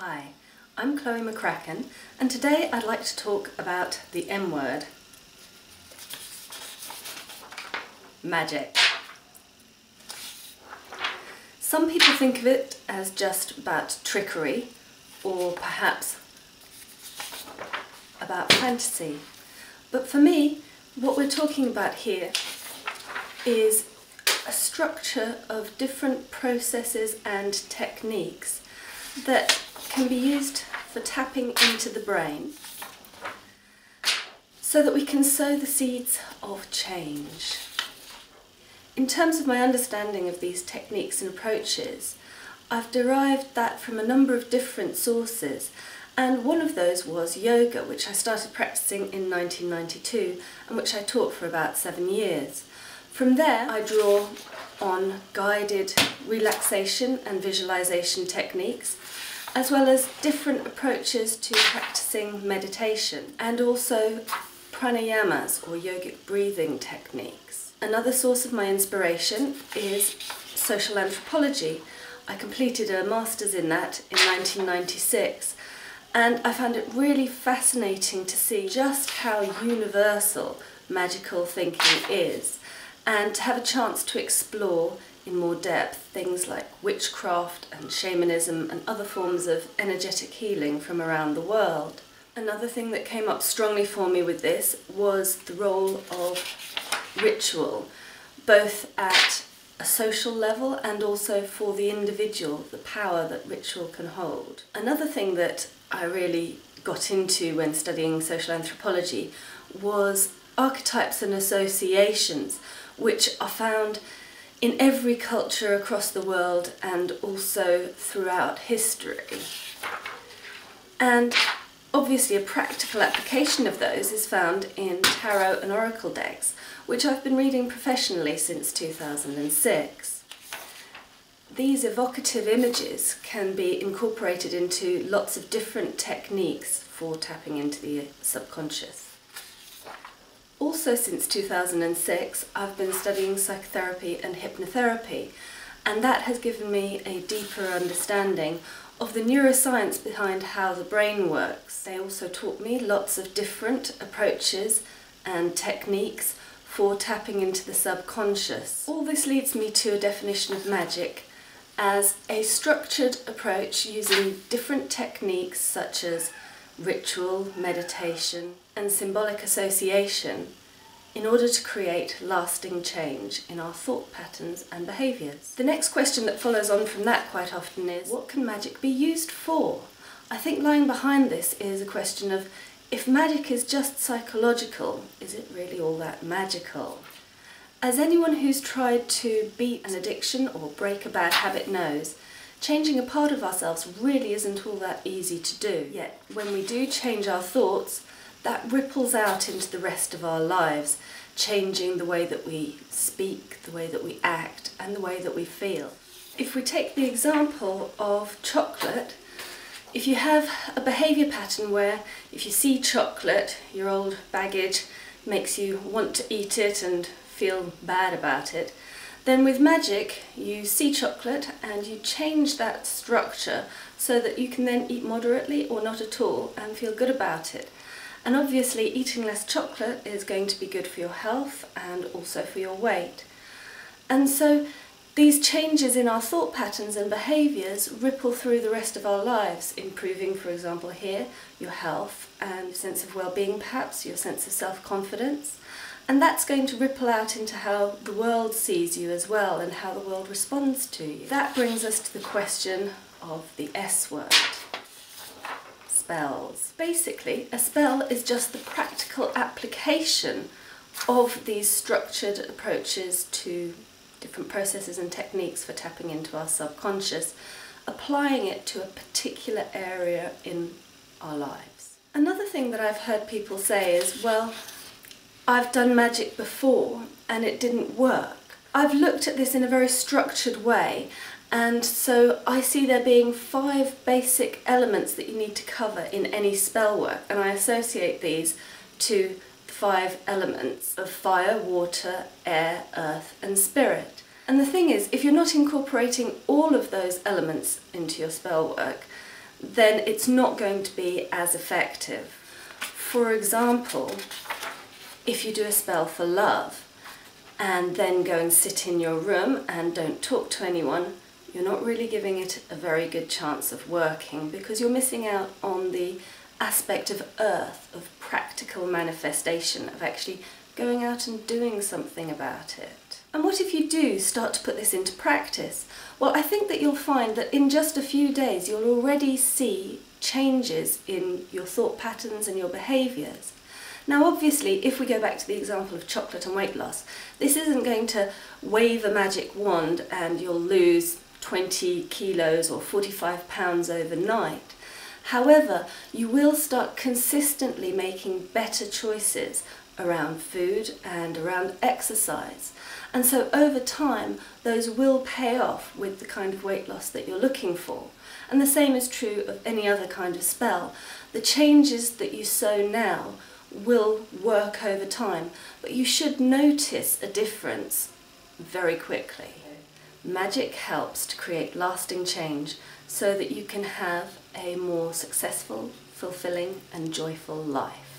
Hi, I'm Chloe McCracken, and today I'd like to talk about the M word, magic. Some people think of it as just about trickery, or perhaps about fantasy. But for me, what we're talking about here is a structure of different processes and techniques that can be used for tapping into the brain so that we can sow the seeds of change. In terms of my understanding of these techniques and approaches, I've derived that from a number of different sources, and one of those was yoga, which I started practicing in 1992 and which I taught for about 7 years. From there I draw on guided relaxation and visualization techniques, as well as different approaches to practicing meditation and also pranayamas or yogic breathing techniques. Another source of my inspiration is social anthropology. I completed a master's in that in 1996, and I found it really fascinating to see just how universal magical thinking is, and to have a chance to explore in more depth things like witchcraft and shamanism and other forms of energetic healing from around the world. Another thing that came up strongly for me with this was the role of ritual, both at a social level and also for the individual, the power that ritual can hold. Another thing that I really got into when studying social anthropology was archetypes and associations, which are found in every culture across the world and also throughout history. And obviously a practical application of those is found in tarot and oracle decks, which I've been reading professionally since 2006. These evocative images can be incorporated into lots of different techniques for tapping into the subconscious. Also since 2006, I've been studying psychotherapy and hypnotherapy, and that has given me a deeper understanding of the neuroscience behind how the brain works. They also taught me lots of different approaches and techniques for tapping into the subconscious. All this leads me to a definition of magic as a structured approach using different techniques such as ritual, meditation and symbolic association in order to create lasting change in our thought patterns and behaviours. The next question that follows on from that quite often is, what can magic be used for? I think lying behind this is a question of, if magic is just psychological, is it really all that magical? As anyone who's tried to beat an addiction or break a bad habit knows, changing a part of ourselves really isn't all that easy to do. Yet when we do change our thoughts, that ripples out into the rest of our lives, changing the way that we speak, the way that we act, and the way that we feel. If we take the example of chocolate, if you have a behaviour pattern where if you see chocolate, your old baggage makes you want to eat it and feel bad about it, then with magic you see chocolate and you change that structure so that you can then eat moderately or not at all and feel good about it. And obviously eating less chocolate is going to be good for your health and also for your weight. And so these changes in our thought patterns and behaviours ripple through the rest of our lives, improving, for example here, your health and your sense of well-being, perhaps your sense of self-confidence. And that's going to ripple out into how the world sees you as well and how the world responds to you. That brings us to the question of the S word. Spells. Basically, a spell is just the practical application of these structured approaches to different processes and techniques for tapping into our subconscious, applying it to a particular area in our lives. Another thing that I've heard people say is, well, I've done magic before and it didn't work. I've looked at this in a very structured way, and so I see there being 5 basic elements that you need to cover in any spell work, and I associate these to the 5 elements of fire, water, air, earth and spirit. And the thing is, if you're not incorporating all of those elements into your spell work, then it's not going to be as effective. For example, if you do a spell for love and then go and sit in your room and don't talk to anyone, you're not really giving it a very good chance of working, because you're missing out on the aspect of earth, of practical manifestation, of actually going out and doing something about it. And what if you do start to put this into practice? Well, I think that you'll find that in just a few days you'll already see changes in your thought patterns and your behaviours. Now obviously, if we go back to the example of chocolate and weight loss, this isn't going to wave a magic wand and you'll lose 20 kilos or 45 pounds overnight. However, you will start consistently making better choices around food and around exercise. And so over time, those will pay off with the kind of weight loss that you're looking for. And the same is true of any other kind of spell. The changes that you sow now will work over time, but you should notice a difference very quickly. Magic helps to create lasting change so that you can have a more successful, fulfilling and joyful life.